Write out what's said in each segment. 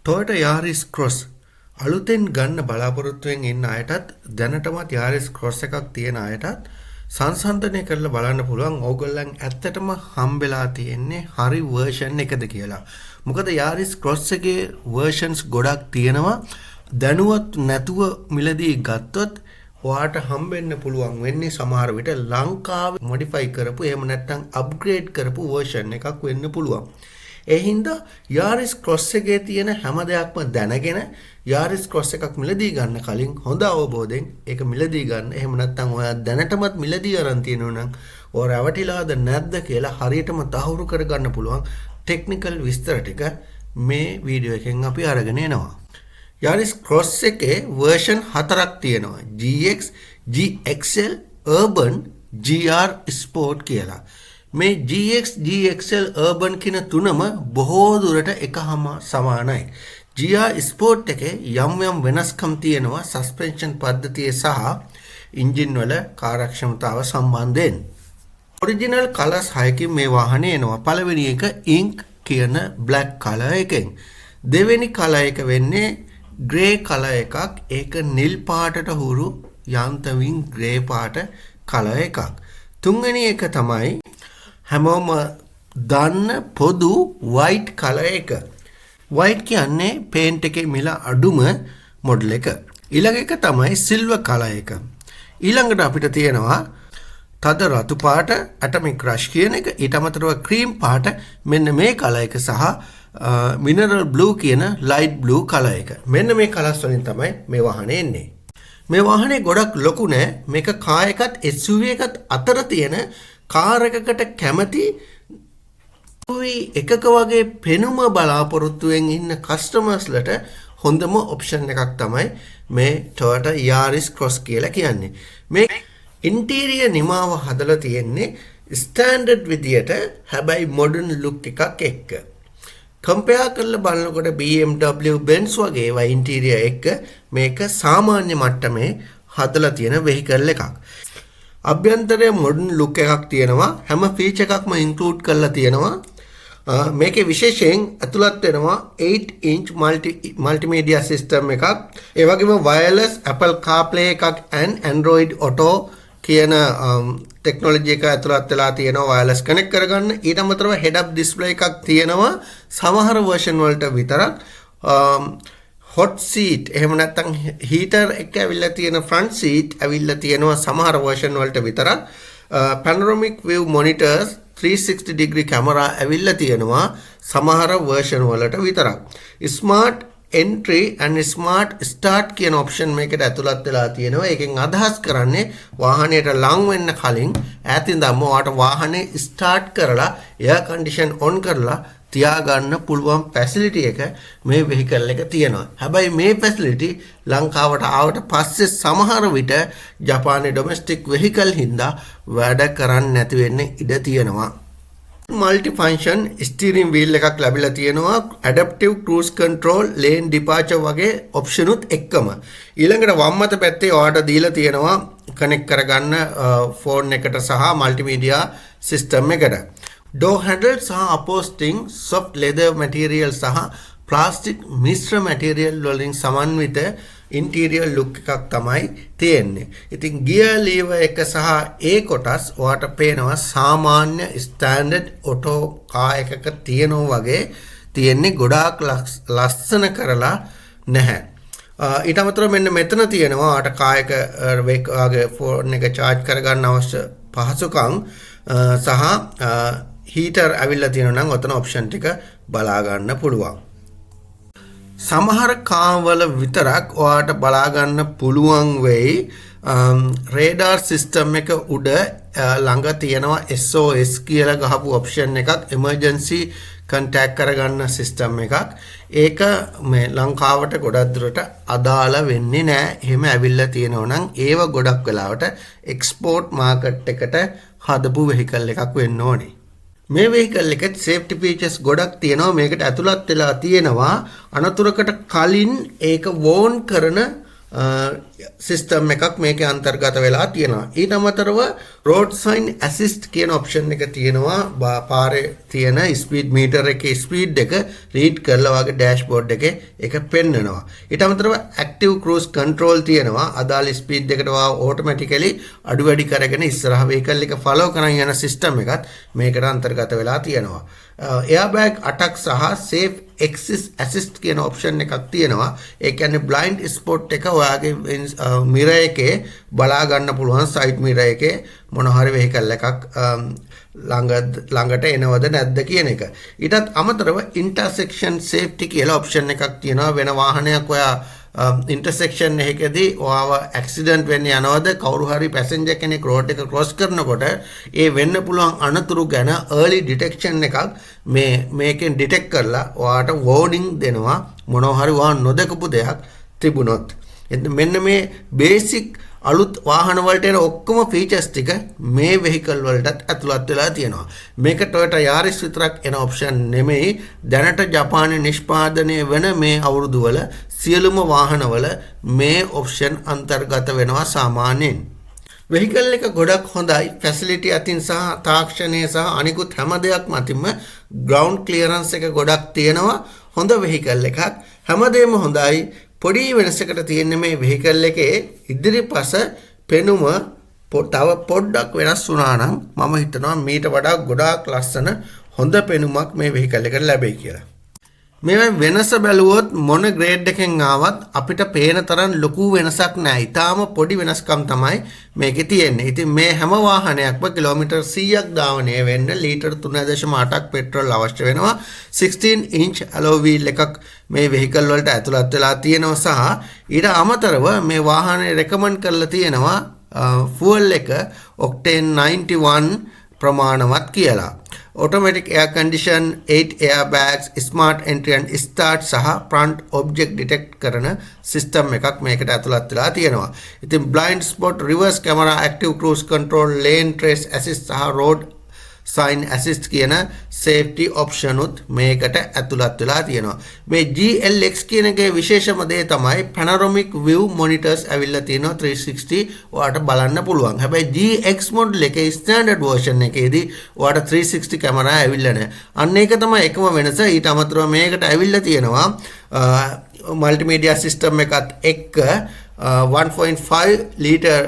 Toyota Yaris Cross අලුතෙන් ගන්න බලාපොරොත්තුවෙන් ඉන්න අයටත් දැනටමත් Yaris Cross එකක් තියෙන අයටත් සංසන්දනය කරලා බලන්න පුළුවන් ඕගොල්ලන් ඇත්තටම හම්බෙලා තියෙන්නේ හරි version එකද කියලා. මොකද Yaris Cross එකේ versions ගොඩක් තියෙනවා. දැනුවත් නැතුව මිලදී ගත්තොත් ඔයාට හම්බෙන්න පුළුවන් වෙන්නේ සමහර විට ලංකාවේ modify කරපු එහෙම නැත්නම් upgrade කරපු version එකක් වෙන්න පුළුවන්. ඒ හින්දා Yaris Cross එකේ තියෙන හැම දෙයක්ම දැනගෙන Yaris Cross එකක් මිලදී ගන්න කලින් හොඳ අවබෝධයෙන් ඒක මිලදී ගන්න. එහෙම නැත්නම් ඔයා දැනටමත් මිලදී අරන් තියෙනවා නම් ඔය රැවටිලාද නැද්ද කියලා හරියටම තහවුරු කරගන්න පුළුවන් ටෙක්නිකල් විස්තර ටික මේ වීඩියෝ එකෙන් අපි අරගෙන එනවා. Yaris Cross එකේ version 4ක් තියෙනවා. GX, GXL, Urban, GR Sport කියලා. මේ GX, GXL, Urban කියන තුනම බොහෝ දුරට එකම සමානයි. GR Sport එකේ යම් යම් වෙනස්කම් තියෙනවා සස්පෙන්ෂන් පද්ධතිය සහ එන්ජින් වල කාර්යක්ෂමතාව සම්බන්ධයෙන්. ඔරිජිනල් කලර්ස් 6කින් මේ වාහනේ එනවා. පළවෙනි එක ink කියන black color එකෙන්. දෙවෙනි color එක වෙන්නේ grey color එකක්. ඒක නිල් පාටට හුරු යන්තමින් grey පාට color එකක්. තුන්වෙනි එක තමයි හැමෝම දන්න පොදු white color එක. white කියන්නේ paint එකේ මිල අඩුම මොඩල් එක. ඊළඟ එක තමයි silver color එක. ඊළඟට අපිට තියෙනවා තද රතු පාට atomic rush කියන එක. ඊට අමතරව cream පාට මෙන්න මේ color එක සහ mineral blue කියන light blue color එක. මෙන්න මේ colors වලින් තමයි මේ වාහනේ එන්නේ. මේ වාහනේ ගොඩක් ලොකු නෑ. මේක car එකත් SUV එකත් අතර තියෙන කාර් එකකට කැමති එකක වගේ පෙනුම බලාපොරොත්තුවෙන් ඉන්න කස්ටමර්ස්ලට හොඳම ඔප්ෂන් එකක් තමයි මේ Toyota Yaris Cross කියලා කියන්නේ. මේ ඉන්ටීරියර් නිමාව හදලා තියෙන්නේ ස්ටෑන්ඩඩ් විදියට හැබැයි මොඩර්න් ලුක් එකක් එක්ක. කම්පෙයාර් කරලා බලනකොට BMW Benz වගේ ඒවා ඉන්ටීරියර් එක්ක මේක සාමාන්‍ය මට්ටමේ හදලා තියෙන වෙහිකල් එකක්. අභ්‍යන්තරයේ මොඩර්න් ලුක් එකක් තියෙනවා. හැම ෆීචර් එකක්ම ඉන්ක්ලූඩ් කරලා තියෙනවා. මේකේ විශේෂයෙන් ඇතුළත් වෙනවා 8-inch multimedia system එකක්. ඒ වගේම wireless Apple CarPlay එකක් and Android Auto කියන ටෙක්නොලොජි එක ඇතුළත් වෙලා තියෙනවා wireless connect කරගන්න. ඊට අමතරව head up display එකක් තියෙනවා සමහර version වලට විතරක්. hot seat එහෙම නැත්නම් heater එක ඇවිල්ලා තියෙන front seat ඇවිල්ලා තියෙනවා සමහර version වලට විතරක්. panoramic view monitors 360 degree camera ඇවිල්ලා තියෙනවා සමහර version වලට විතරක්. smart entry and smart start කියන option මේකට ඇතුළත් වෙලා තියෙනවා. ඒකෙන් අදහස් කරන්නේ වාහනයට ලං වෙන්න කලින් ඈතින්දම ඔයාට වාහනේ start කරලා air condition on කරලා තියාගන්න පුළුවන් facility එක මේ vehicle එක තියෙනවා. හැබැයි මේ facility ලංකාවට ආවට පස්සේ සමහර විට ජපානයේ domestic vehicle හින්දා වැඩ කරන්නේ නැති වෙන්න ඉඩ තියෙනවා. multi function steering wheel එකක් ලැබිලා තියෙනවා. adaptive cruise control, lane departure වගේ option උත් එක්කම. ඊළඟට වම් අත පැත්තේ ඔයාට දීලා තියෙනවා connect කරගන්න phone එකට සහ multimedia system එකට. door handle සහ upholstering soft leather material සහ plastic මිශ්‍ර material වලින් සමන්විත interior look එකක් තමයි තියෙන්නේ. ඉතින් gear lever එක සහ ඒ කොටස් ඔයාට පේනවා සාමාන්‍ය standard auto car එකක තියෙනවා වගේ තියෙන්නේ. ගොඩාක් ලස්සන කරලා නැහැ. ඊට අමතරව මෙන්න මෙතන තියෙනවා ඔයාට car එක වගේ phone එක charge කරගන්න අවශ්‍ය පහසුකම් සහ heater ඇවිල්ලා තියෙනවා නම් ඔතන option ටික බලා ගන්න පුළුවන්. සමහර කාර්වල විතරක් ඔයාට බලා ගන්න පුළුවන් වෙයි radar system එක උඩ ළඟ තියෙනවා SOS කියලා ගහපු option එකක්, emergency contact කරගන්න system එකක්. ඒක මේ ලංකාවට ගොඩක් දුරට අදාළ වෙන්නේ නැහැ. එහෙම ඇවිල්ලා තියෙනවා නම් ඒව ගොඩක් වෙලාවට export market එකට හදපු vehicle එකක් වෙන්න ඕනේ. මේ vehicle එකේ safety features ගොඩක් තියෙනවා. මේකට ඇතුළත් වෙලා තියෙනවා අනතුරකට කලින් ඒක warn කරන සිස්ටම් එකක් මේකේ අන්තර්ගත වෙලා තියෙනවා. ඊට අමතරව road sign assist කියන ඔප්ෂන් එක තියෙනවා. පාරේ තියෙන ස්පීඩ් මීටර් එකේ ස්පීඩ් එක රීඩ් කරලා වගේ ඩෑෂ්බෝඩ් එකේ ඒක පෙන්නනවා. ඊට අමතරව active cruise control තියෙනවා. අදාළ ස්පීඩ් එකට ඔටෝමැටිකලි අඩු වැඩි කරගෙන ඉස්සරහ vehicle එක follow කරන් යන සිස්ටම් එකත් මේකට අන්තර්ගත වෙලා තියෙනවා. airbag attack සහ safe exit assist කියන ඔප්ෂන් එකක් තියෙනවා. ඒ කියන්නේ blind spot එක ඔයාගේ mirror එකේ බලා ගන්න පුළුවන් side mirror එකේ මොන හරි vehicle එකක් ළඟට එනවද නැද්ද කියන එක. ඊටත් අමතරව intersection safety කියලා ඔප්ෂන් එකක් තියෙනවා. වෙන වාහනයක් ඔයා intersection එකකදී ඔයාව accident වෙන්න යනවද කවුරු හරි passenger කෙනෙක් road එක cross කරනකොට ඒ වෙන්න පුළුවන් අනතුරු ගැන early detection එකක් මේකෙන් detect කරලා ඔයාට warning දෙනවා මොනවා හරි වාහන නොදකපු දෙයක් තිබුණොත්. මෙන්න මේ basic අලුත් වාහන වලට එන ඔක්කොම ෆීචර්ස් ටික මේ vehicle වලටත් ඇතුළත් වෙලා තියෙනවා. මේක Toyota Yaris විතරක් එන ඔප්ෂන් නෙමෙයි. දැනට ජපානයේ නිෂ්පාදනය වෙන මේ අවුරුදු වල සියලුම වාහනවල මේ ඔප්ෂන් අන්තර්ගත වෙනවා සාමාන්‍යයෙන්. vehicle එක ගොඩක් හොඳයි. facility අතින් සහ තාක්ෂණය සහ අනිකුත් හැම දෙයක්ම අතින්ම ground clearance එක ගොඩක් තියෙනවා. හොඳ vehicle එකක්. හැමදේම හොඳයි. පොඩි වෙනසකට තියෙන මේ vehicle එකේ ඉදිරිපස පෙනුම තව පොඩ්ඩක් වෙනස් වුණා නම් මම හිතනවා මීට වඩා ගොඩාක් ලස්සන හොඳ පෙනුමක් මේ vehicle එකට ලැබෙයි කියලා. මේ වෙනස බැලුවොත් මොන ග්‍රේඩ් එකෙන් ආවත් අපිට පේන තරම් ලොකු වෙනසක් නැහැ. ඊටාම පොඩි වෙනස්කම් තමයි මේකේ තියෙන්නේ. ඉතින් මේ හැම වාහනයක්ම කිලෝමීටර් 100ක් ධාවනය වෙන්න ලීටර් 3.8ක් පෙට්‍රල් අවශ්‍ය වෙනවා. 16 inch alloy wheel එකක් මේ vehicle වලට ඇතුළත් වෙලා තියෙනවා සහ ඊට අමතරව මේ වාහනේ රෙකමන්ඩ් කරලා තියෙනවා fuel එක octane 91 ප්‍රමාණවත් කියලා. automatic air condition 8 airbags smart entry and start සහ front object detect කරන system එකක් මේකට ඇතුළත් වෙලා තියෙනවා. ඉතින් blind spot reverse camera active cruise control lane trace assist සහ road sign assist කියන safety option උත් මේකට ඇතුළත් වෙලා තියෙනවා. මේ GLX කියන එකේ විශේෂම දේ තමයි panoramic view monitors ඇවිල්ලා තියෙනවා 360 ඔයාලට බලන්න පුළුවන්. හැබැයි GX model එකේ standard version එකේදී ඔයාලට 360 camera ඇවිල්ලා නැහැ. අන්න ඒක තමයි එකම වෙනස. ඊට අමතරව මේකට ඇවිල්ලා තියෙනවා multimedia system එකත් එක්ක 1.5 liter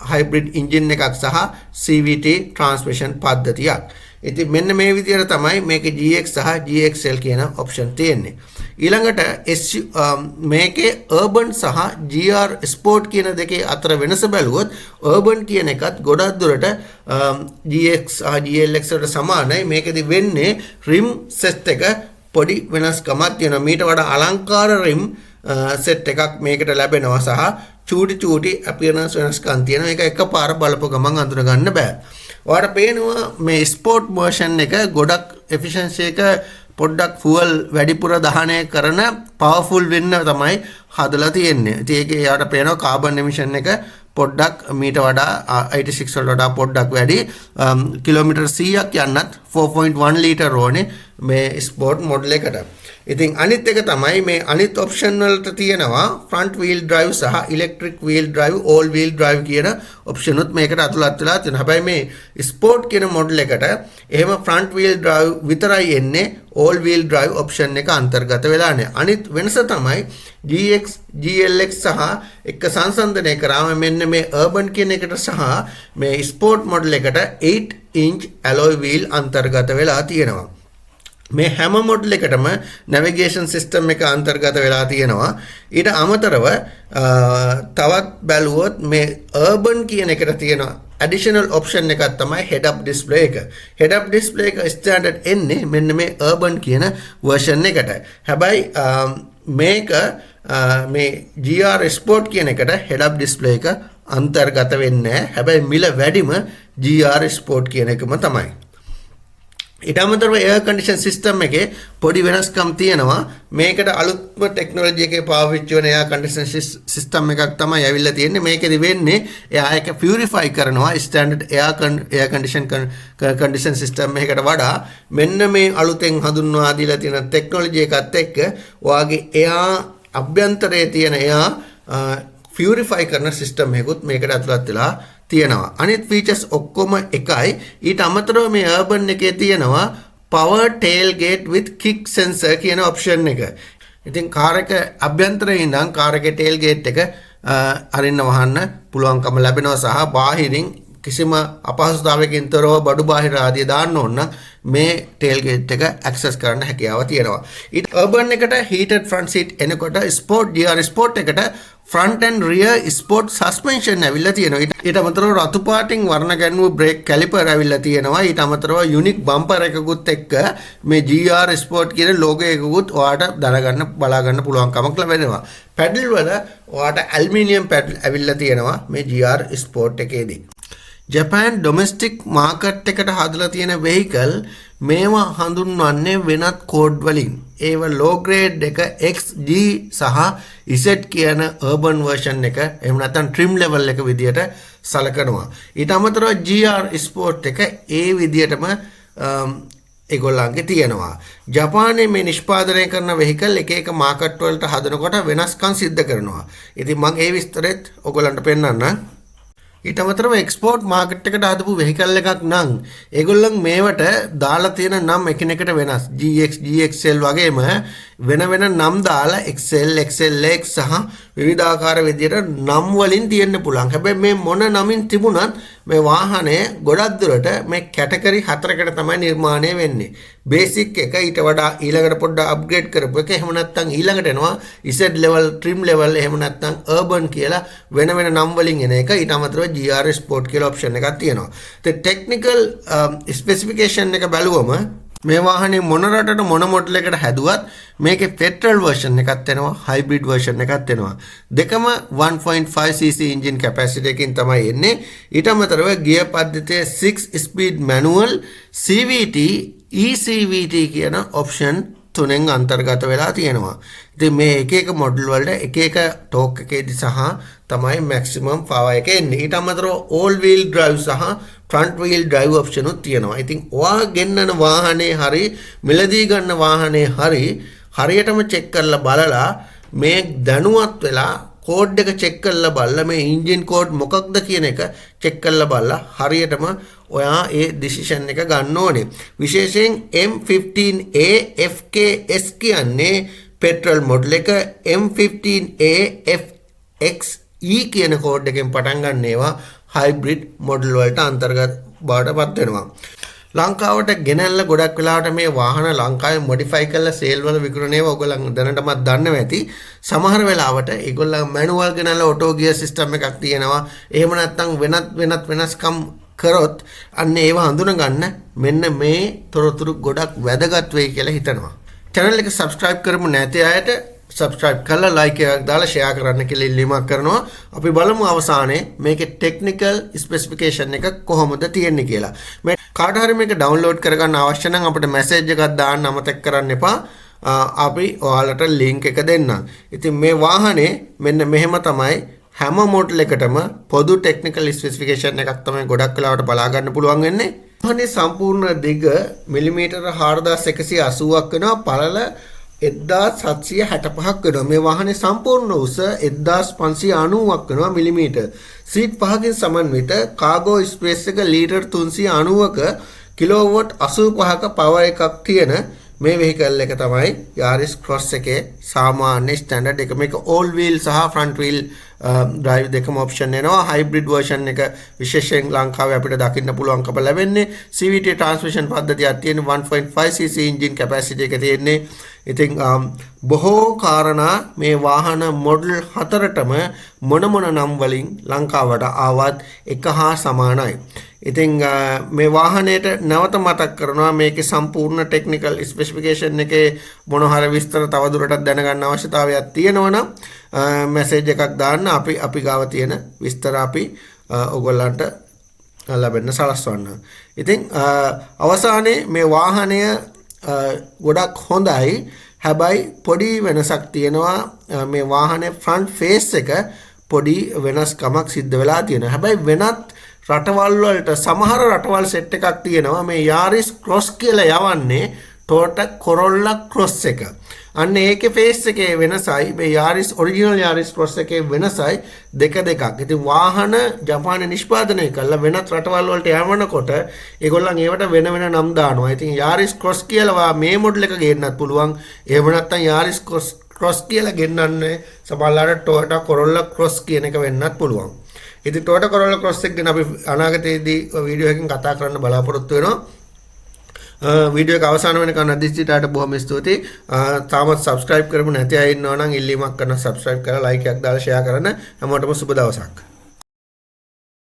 hybrid engine එකක් සහ CVT transmission පද්ධතියක්. ඉතින් මෙන්න මේ විදිහට තමයි මේකේ GX සහ GXL කියන ඔප්ෂන් තියෙන්නේ. ඊළඟට මේකේ urban සහ GR sport කියන දෙකේ අතර වෙනස බැලුවොත් urban කියන එකත් ගොඩක් දුරට GX සහ GLX වලට සමානයි. මේකෙදි වෙන්නේ rim set එක පොඩි වෙනස්කමක් තියෙනවා. මීට වඩා අලංකාර rim set එකක් මේකට ලැබෙනවා සහ චූටි appearance වෙනස්කම් තියෙනවා. ඒක එකපාර බලපුව ගමන් අඳුර ගන්න බෑ. ඔයාලට පේනවා මේ ස්පෝර්ට් version එක ගොඩක් efficiency එක පොඩ්ඩක් fuel වැඩිපුර දහනය කරන powerful වෙන්න තමයි හදලා තියෙන්නේ. ඉතින් ඒකේ යාට පේනවා carbon emission එක පොඩ්ඩක් මීට වඩා 86 වලට වඩා පොඩ්ඩක් වැඩි. කිලෝමීටර් 100ක් යන්නත් 4.1 ලීටර් ඕනේ මේ ස්පෝර්ට් මොඩල් එකට. ඉතින් අනිත් එක තමයි මේ අනිත් ඔප්ෂන් වලට තියෙනවා front wheel drive සහ electric wheel drive all wheel drive කියන ඔප්ෂන් උත් මේකට අතුලත් වෙලා තියෙනවා. හැබැයි මේ ස්පෝර්ට් කියන මොඩල් එකට එහෙම front wheel drive විතරයි එන්නේ all wheel drive ඔප්ෂන් එක අන්තර්ගත වෙලා නැහැ. අනිත් වෙනස තමයි GX GLX සහ එක සංසන්දනය කරාම මෙන්න මේ urban කියන එකට සහ මේ ස්පෝර්ට් මොඩල් එකට 8 inch alloy wheel අන්තර්ගත වෙලා තියෙනවා. මේ හැම මොඩල් එකටම navigation system එක අන්තර්ගත වෙලා තියෙනවා. ඊට අමතරව තවත් බැලුවොත් මේ urban කියන එකට තියෙන additional option එකක් තමයි head up display එක. head up display එක standard එන්නේ මෙන්න මේ urban කියන version එකට. හැබැයි මේක මේ GR Sport කියන එකට head up display එක අන්තර්ගත වෙන්නේ නැහැ. හැබැයි මිල වැඩිම GR Sport කියන එකම තමයි. ඊට අමතරව air condition system එකේ පොඩි වෙනස්කම් තියෙනවා. මේකට අලුත්ම ටෙක්නොලොජි එකේ පාවිච්චි වෙන air condition system එකක් තමයි ඇවිල්ලා තියෙන්නේ. මේකෙදි වෙන්නේ එයා ඒක purify කරනවා standard air condition system එකකට වඩා. මෙන්න මේ අලුතෙන් හඳුන්වා දීලා තියෙන ටෙක්නොලොජි එකත් එක්ක ඔයාගේ එයා අභ්‍යන්තරයේ තියෙන එයා පියුරිෆයි කරන සිස්ටම් එකකුත් මේකට ඇතුළත් වෙලා තියෙනවා. අනිත් ෆීචර්ස් ඔක්කොම එකයි. ඊට අමතරව මේ urban එකේ තියෙනවා power tailgate with kick sensor කියන ඔප්ෂන් එක. ඉතින් කාර් එක අභ්‍යන්තරයේ ඉඳන් කාර් එකේ tailgate එක අරින්න වහන්න පුළුවන්කම ලැබෙනවා සහ බාහිරින් කිසිම අපහසුතාවයකින් තොරව බඩු බාහිර ආදිය දාන්න ඕන නම් මේ tailgate එක access කරන්න හැකියාව තියෙනවා. ඊට urban එකට heated front seat එනකොට sport GR sport එකට front and rear sport suspension ඇවිල්ලා තියෙනවා. ඊට අමතරව රතු පාටින් වර්ණ ගැන්වූ brake caliper ඇවිල්ලා තියෙනවා. ඊට අමතරව unique bumper එකකුත් එක්ක මේ GR sport කියන logo එකකුත් ඔයාලට දැනගන්න බලා ගන්න පුළුවන්කමක් ලැබෙනවා. pedal වල ඔයාලට aluminium pedal ඇවිල්ලා තියෙනවා මේ GR sport එකේදී. ජපාන් ඩොමෙස්ටික් මාකට් එකට හදලා තියෙන වෙහිකල් මේවා හඳුන්වන්නේ වෙනත් කෝඩ් වලින්. ඒව ලෝ ග්‍රේඩ් එක XG සහ Z කියන urban version එක එහෙම නැත්නම් trim level එක විදියට සලකනවා. ඊට අමතරව GR Sport එක ඒ විදියටම ඒගොල්ලන්ගේ තියෙනවා. ජපානයේ මේ නිෂ්පාදනය කරන වෙහිකල් එක එක මාකට් වලට හදනකොට වෙනස්කම් සිද්ධ කරනවා. ඉතින් මම ඒ විස්තරෙත් ඔයගොල්ලන්ට පෙන්නන්නම්. ඊට අමතරව එක්ස්පෝර්ට් මාකට් එකට හදපු වෙහිකල් එකක් නම් ඒගොල්ලන් මේවට දාලා තියෙන නම් එකිනෙකට වෙනස්. GX GXL වගේම වෙන වෙන නම් දාලා XL XLX සහ විවිධාකාර විදියට නම් වලින් තියෙන්න පුළුවන්. හැබැයි මේ මොන නමින් තිබුණත් මේ වාහනය ගොඩක් දුරට මේ කැටගරි 4කට තමයි නිර්මාණය වෙන්නේ. බේසික් එක ඊට වඩා ඊළඟට පොඩ්ඩක් අප්ග්‍රේඩ් කරපු එක. එහෙම නැත්නම් ඊළඟට එනවා Z level, trim level, එහෙම නැත්නම් urban කියලා වෙන වෙන නම් වලින් එන එක. ඊට අමතරව GR Sport කියලා ඔප්ෂන් එකක් තියෙනවා. ඒ ටෙක්නිකල් ස්පෙસિෆිකේෂන් එක බැලුවම මේ වාහනේ මොන රටට මොන මොඩල් එකකට හැදුවත් මේකේ පෙට්‍රල් version එකක් එනවා, හයිබ්‍රිඩ් version එකක් එනවා. දෙකම 1.5cc engine capacity එකකින් තමයි එන්නේ. ඊට අමතරව gear පද්ධතියේ 6 speed manual, CVT, ECVT කියන option තුනෙන් අන්තර්ගත වෙලා තියෙනවා. ඉතින් මේ එක එක මොඩල් වලට එක එක ටෝක් එකේදී සහ තමයි maximum power එක එන්නේ. ඊට අමතරව all wheel drive සහ front wheel drive option උත් තියෙනවා. ඉතින් ඔයා ගෙන්නන වාහනේ හරි මිලදී ගන්න වාහනේ හරියටම චෙක් කරලා බලලා මේ දැනුවත් වෙලා කෝඩ් එක චෙක් කරලා බලලා මේ engine code මොකක්ද කියන එක චෙක් කරලා බලලා හරියටම ඔයා ඒ decision එක ගන්න ඕනේ. විශේෂයෙන් M15A FKS කියන්නේ petrol model එක, M15A FXE කියන කෝඩ් එකෙන් පටන් ගන්න ඒවා hybrid model වලට අන්තර්ගත බවටපත් වෙනවා. ලංකාවට ගෙනල්ලා ගොඩක් වෙලාවට මේ වාහන ලංකාවේ මොඩිෆයි කරලා සේල් වල විකුණනේව ඔයගොල්ලන් දැනටමත් දන්නව ඇති. සමහර වෙලාවට ඒගොල්ලන් මැනුවල් ගෙනල්ලා ඔටෝ ගියර් සිස්ටම් එකක් තියෙනවා. එහෙම නැත්නම් වෙනස්කම් කරොත් අන්න ඒව හඳුන ගන්න මෙන්න මේ තොරතුරු ගොඩක් වැදගත් වෙයි කියලා හිතනවා. channel එක subscribe කරමු නැති අයට subscribe කරලා like එකක් දාලා share කරන්න කියලා ඉල්ලීමක් කරනවා. අපි බලමු අවසානයේ මේකේ technical specification එක කොහොමද තියෙන්නේ කියලා. මේ කාට හරි මේක download කරගන්න අවශ්‍ය නම් අපිට message එකක් දාන්න අමතක කරන්න එපා. අපි ඔයාලට link එක දෙන්නම්. ඉතින් මේ වාහනේ මෙන්න මෙහෙම තමයි හැම මොඩල් එකටම පොදු technical specification එකක් තමයි ගොඩක් වෙලාවට බලා ගන්න පුළුවන් වෙන්නේ. වාහනේ සම්පූර්ණ දිග මිලිමීටර 4180ක් වෙනවා. පළල 1765ක් වෙනවා. මේ වාහනේ සම්පූර්ණ උස 1590ක් වෙනවා මිලිමීටර. සීට් 5කින් සමන්විත කාගෝ ස්පේස් එක ලීටර් 390ක කිලෝවොට් 85ක පවර් එකක් තියෙන මේ වෙහිකල් එක තමයි Yaris Cross එකේ සාමාන්‍ය ස්ටෑන්ඩඩ් එක. මේක all wheel සහ front wheel drive දෙකම option එනවා. hybrid version එක විශේෂයෙන් ලංකාවේ අපිට දකින්න පුළුවන්කම ලැබෙන්නේ. CVT transmission පද්ධතියක් තියෙන 1.5cc engine capacity එක තියෙන්නේ. ඉතින් බොහෝ කාරණා මේ වාහන මොඩල් 4ටම මොන නම් වලින් ලංකාවට ආවත් එක හා සමානයි. ඉතින් මේ වාහනයට නැවත මතක් කරනවා මේකේ සම්පූර්ණ ටෙක්නිකල් ස්පෙસિෆිකේෂන් එකේ මොන හරි විස්තර තවදුරටත් දැනගන්න අවශ්‍යතාවයක් තියෙනවා නම් මැසේජ් එකක් දාන්න. අපි ගාව තියෙන විස්තර අපි ඔයගොල්ලන්ට ලැබෙන්න සලස්වන්න. ඉතින් අවසානයේ මේ වාහනය ගොඩක් හොඳයි. හැබැයි පොඩි වෙනසක් තියෙනවා. මේ වාහනේ ෆ්‍රන්ට් ෆේස් එක පොඩි වෙනස්කමක් සිද්ධ වෙලා තියෙනවා. හැබැයි වෙනත් රටවල් වලට සමහර රටවල් සෙට් එකක් තියෙනවා මේ Yaris Cross කියලා යවන්නේ Toyota Corolla Cross එක. අන්න ඒකේ ෆේස් එකේ වෙනසයි මේ Yaris ඔරිජිනල් Yaris Cross එකේ වෙනසයි දෙක දෙකක්. ඉතින් වාහන ජපානයේ නිෂ්පාදනය කළා වෙනත් රටවල් වලට යවනකොට ඒගොල්ලන් ඒවට වෙන වෙන නම් දානවා. ඉතින් Yaris Cross කියලා මේ මොඩල් එක ගේන්නත් පුළුවන්. එහෙම නැත්නම් Yaris Cross කියලා ගෙන්නන්නේ සමහරවිට Toyota Corolla Cross කියන එක වෙන්නත් පුළුවන්. ඉතින් Toyota Corolla Cross එක ගැන අපි අනාගතයේදී වීඩියෝ එකකින් කතා කරන්න බලාපොරොත්තු වෙනවා. වීඩියෝ එක අවසන් වෙනකන් අදිස්සිතාට බොහොම ස්තුතියි. තාමත් subscribe කරමු නැති අය ඉන්නවා නම් ඉල්ලීමක් කරන subscribe කරලා like එකක් දාලා share කරන්න. හැමෝටම සුබ දවසක්.